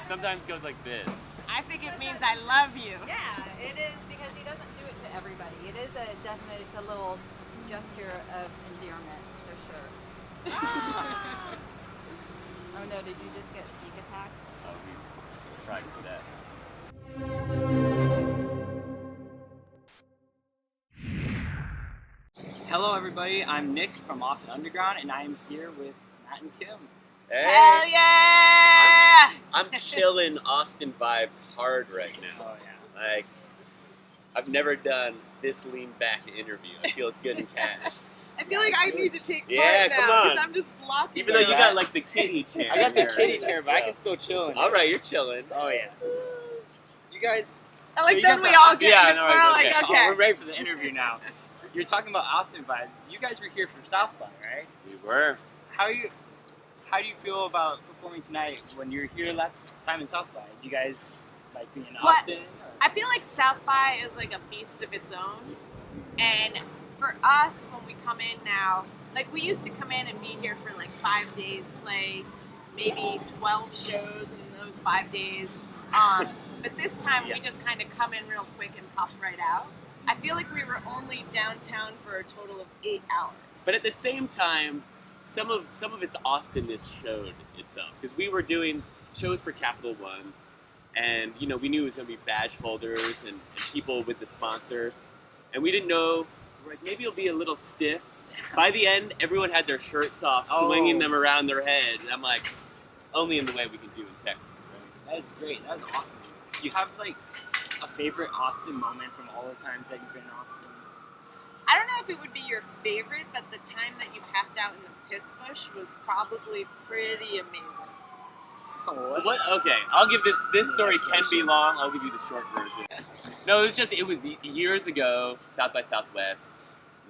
sometimes goes like this. I think it means I love you. Yeah, it is because he doesn't do it to everybody. It is a definite, it's a little gesture of endearment for sure. Oh no, did you just get sneak attacked? Oh, he tried his best. Hello everybody, I'm Nick from Austin Underground and I am here with Matt and Kim. Hey, Hell yeah! I'm chilling Austin vibes hard right now. Oh yeah. Like, I've never done this lean back interview. It feels good in cash. I feel like I need to take part Yeah, now come on. because I'm just blocking. Even though you got like the kitty chair. I got the here. kitty chair, but I Yeah. can still chill in it. All right, you're chilling. Oh yes. You guys. And like you then got we the- all get Yeah, in no, we're all okay. like, Oh, okay. we're ready for the interview now. You're talking about Austin vibes. You guys were here for South by, right? We were. How do you feel about performing tonight when you're here last time in South by? Do you guys like being in What? Austin? I feel like South by is like a beast of its own. And for us, when we come in now, like we used to come in and be here for like 5 days, play maybe 12 shows in those 5 days. But this time we just kind of come in real quick and pop right out. I feel like we were only downtown for a total of 8 hours. But at the same time, some of its Austenness showed itself because we were doing shows for Capital One, and you know we knew it was going to be badge holders and people with the sponsor, and we didn't know. We're like, maybe it'll be a little stiff. By the end, everyone had their shirts off, swinging them around their head, and I'm like, only in the way we can do in Texas, right? That is great. That is awesome. Do you have like a favorite Austin moment from all the times that you've been in Austin? I don't know if it would be your favorite, but the time that you passed out in the piss bush was probably pretty amazing. What? Okay, I'll give this story can be long. I'll give you the short version. No, it was years ago, South by Southwest.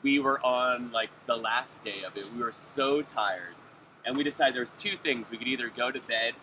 We were on like the last day of it. We were so tired, and we decided there was 2 things: we could either go to bed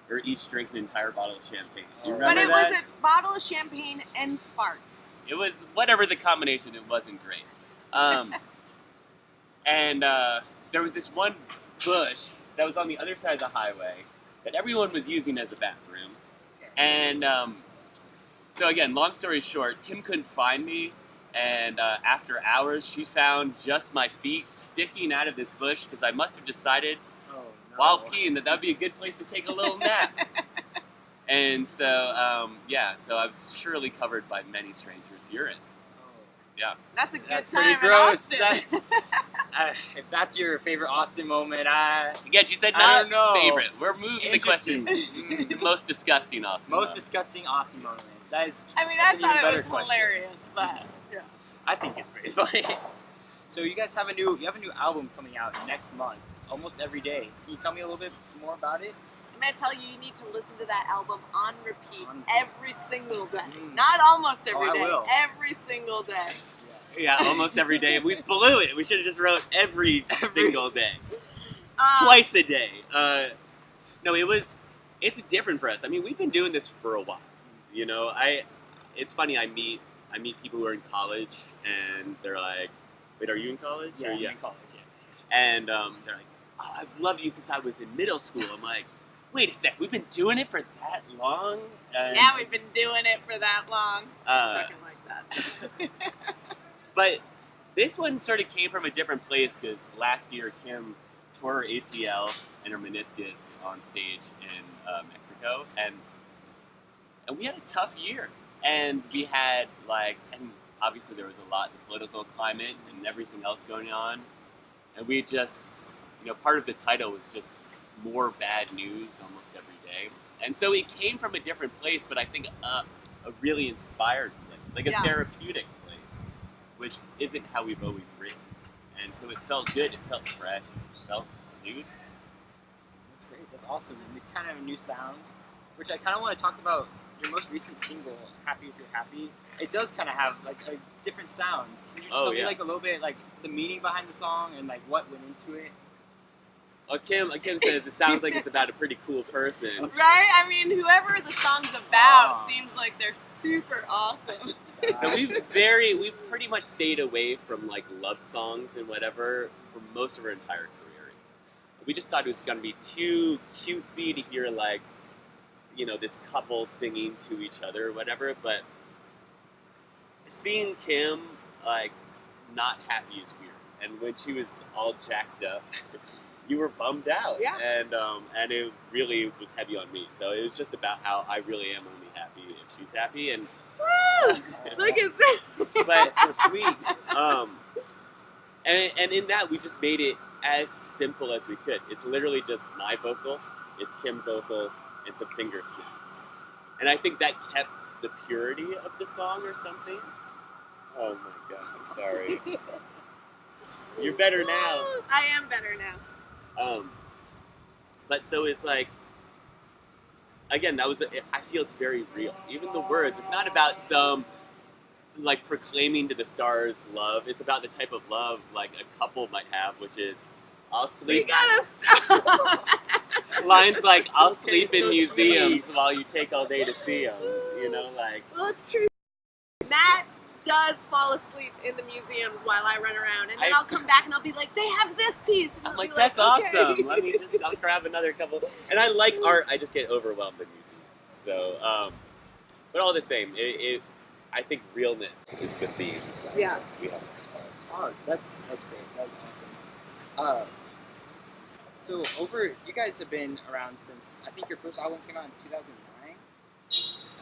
or each drink an entire bottle of champagne. You remember But it that? was a bottle of champagne and sparks. It was whatever the combination. It wasn't great. And there was this one bush that was on the other side of the highway that everyone was using as a bathroom. And so again, long story short, Kim couldn't find me. And after hours, she found just my feet sticking out of this bush because I must have decided while peeing that would be a good place to take a little nap. And so, so I was surely covered by many strangers' urine. Yeah. That's a good That's time pretty in gross. Austin. If that's your favorite Austin moment, Again, she said I not don't know. favorite. We're moving the question. Interesting. The most disgusting Austin. Most moment. disgusting Austin moment. That is. I mean, that's I an thought even it better was question. hilarious, but yeah. I think it's pretty funny. So you guys have a new album coming out next month, almost every day. Can you tell me a little bit more about it? I'm gonna tell you need to listen to that album on repeat On- every single day. Not almost every I day, will. every single day. Yeah, almost every day. We blew it. We should have just wrote every single day. Um, Twice a day. No, it's different for us. I mean, we've been doing this for a while. You know, it's funny, I meet people who are in college and they're like, wait, are you in college? Yeah, Or, I'm in college, yeah. And they're like, oh, I've loved you since I was in middle school. I'm like, wait a sec, we've been doing it for that long? And, Yeah, we've been doing it for that long. Talking like that. But this one sort of came from a different place because last year Kim tore her ACL and her meniscus on stage in Mexico, and we had a tough year. And we had and obviously there was a lot, the political climate and everything else going on, and we just, part of the title was just more bad news almost every day. And so it came from a different place, but I think a really inspired place, like a therapeutic place, which isn't how we've always written. And so it felt good, it felt fresh, it felt new. That's great. That's awesome. And kind of a new sound, which I kind of want to talk about. Your most recent single, "Happy If You're Happy," it does kind of have like a different sound. Can you tell me like a little bit like the meaning behind the song and like what went into it? Well, Kim says it sounds like it's about a pretty cool person. Right? I mean, whoever the song's about seems like they're super awesome. And we've pretty much stayed away from like love songs and whatever for most of our entire career. We just thought it was going to be too cutesy to hear like, this couple singing to each other or whatever, but seeing Kim, like, not happy is weird. And when she was all jacked up, you were bummed out. Yeah. And it really was heavy on me. So it was just about how I really am only happy if she's happy. And Woo! Look at this. but so sweet. And in that, we just made it as simple as we could. It's literally just my vocal, it's Kim's vocal, and some finger snaps. And I think that kept the purity of the song or something. Oh my God, I'm sorry. You're better now. I am better now. But so it's like, again, I feel it's very real. Even the words, it's not about some, like, proclaiming to the stars love. It's about the type of love, like, a couple might have, which is, I'll We sleep. gotta stop. Lines like, I'll Okay, sleep in so museums sweet. while you take all day to see them. Like. Well, it's true. Matt does fall asleep in the museums while I run around, and then I'll come back and I'll be like, they have this piece. And I'm I'll like, be that's okay. awesome. I'll grab another couple. And I like art. I just get overwhelmed in museums. So, but all the same, I think realness is the theme. Yeah. We have. Oh, that's great. That's awesome. So you guys have been around since, I think your first album came out in 2009.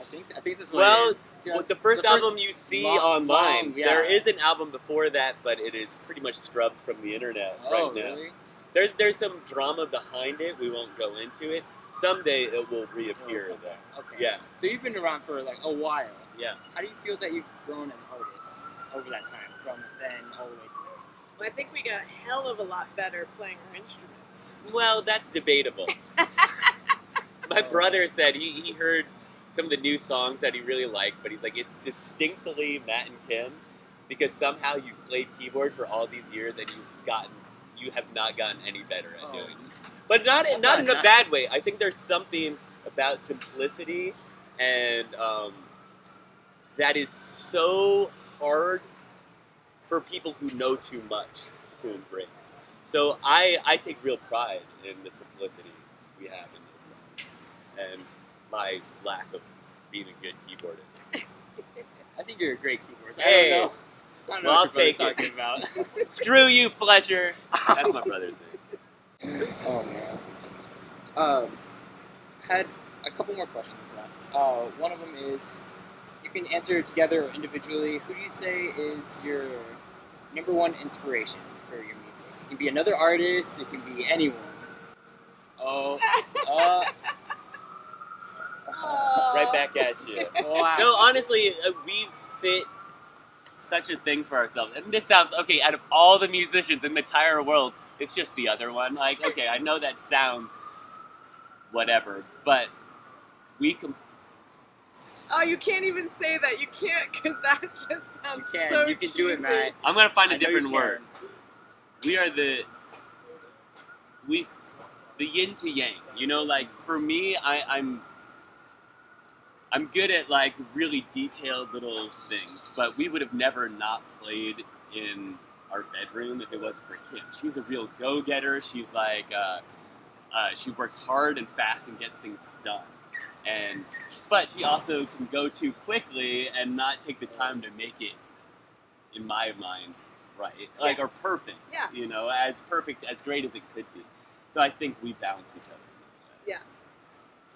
I think that's what Well, it is. the first album you see online. yeah. There is an album before that, but it is pretty much scrubbed from the internet Oh, right now. really? There's some drama behind it. We won't go into it. Someday it will reappear Oh, though. Okay. Yeah. So you've been around for like a while. Yeah. How do you feel that you've grown as artists over that time, from then all the way to now? Well, I think we got a hell of a lot better playing our instruments. Well, that's debatable. My brother said he heard some of the new songs that he really liked, but he's like, it's distinctly Matt and Kim because somehow you've played keyboard for all these years and you have not gotten any better at doing it. But not in a bad way. I think there's something about simplicity and that is so hard for people who know too much to embrace. So I take real pride in the simplicity we have in those songs and my lack of being a good keyboardist. I think you're a great keyboardist. Hey. I don't know Well, I'll what your brother's take talking about. Screw you, Fletcher! That's my brother's name. Oh man. Had a couple more questions left. One of them is, you can answer together or individually. Who do you say is your number one inspiration for your music? It can be another artist. It can be anyone. Oh. Right back at you. Wow. No, honestly, we fit such a thing for ourselves. And this sounds, okay, out of all the musicians in the entire world, it's just the other one. Like, okay, I know that sounds whatever, but we Oh, you can't even say that. You can't, because that just sounds You can. so You can do it, cheesy. Matt. I'm going to find I a know you different can. word. We are the yin to yang. Like, for me, I'm good at, like, really detailed little things, but we would have never not played in our bedroom if it wasn't for Kim. She's a real go-getter. She's like, she works hard and fast and gets things done. But she also can go too quickly and not take the time to make it, in my mind, right. Like, or perfect. Yeah. As perfect, as great as it could be. So I think we balance each other. Yeah.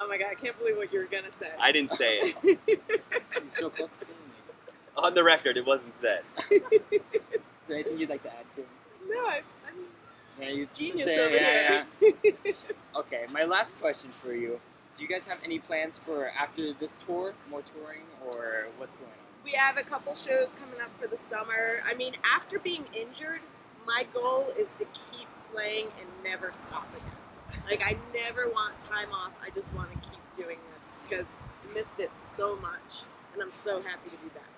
Oh my god, I can't believe what you were gonna say. I didn't say it. You're so close to seeing me. On the record, it wasn't said. Is there anything you'd like to add, Kim? No, I'm Yeah, you genius say, over yeah, here. yeah. Okay, my last question for you. Do you guys have any plans for after this tour? More touring, or what's going on? We have a couple shows coming up for the summer. I mean, after being injured, my goal is to keep playing and never stop again. Like, I never want time off. I just want to keep doing this because I missed it so much, and I'm so happy to be back.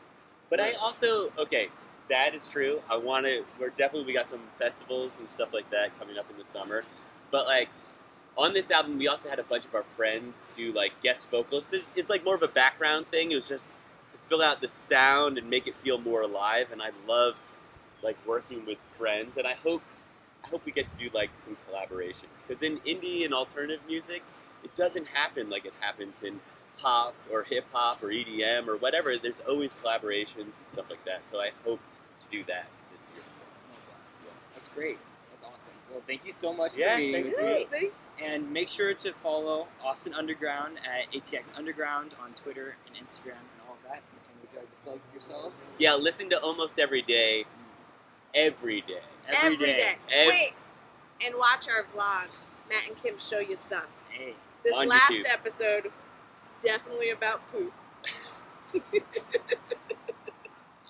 But I also, okay, that is true. We got some festivals and stuff like that coming up in the summer. But, like, on this album, we also had a bunch of our friends do, like, guest vocals. It's like more of a background thing. It was just to fill out the sound and make it feel more alive. And I loved, like, working with friends. And I hope we get to do, like, some collaborations. Because in indie and alternative music, it doesn't happen like it happens in pop or hip hop or EDM or whatever. There's always collaborations and stuff like that. So I hope to do that this year. So. That's great. That's awesome. Well, thank you so much Yeah, for being thank with you. me. Thanks. And make sure to follow Austin Underground at ATX Underground on Twitter and Instagram and all of that. And would you like to plug yourselves? Yeah, listen to Almost Every Day. Every day. Every day. Ev- Wait, and watch our vlog. Matt and Kim show you stuff. Hey. This On last YouTube. episode is definitely about poop.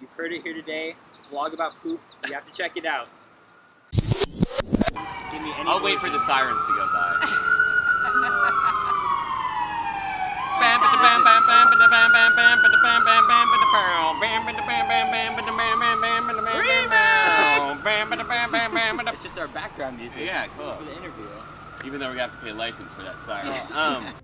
You've heard it here today. Vlog about poop. You have to check it out. Give me any I'll wait for the sirens to go by. It's just our background music. Yeah, It's cool. for the interview. Even though we're going to have to pay a license for that siren.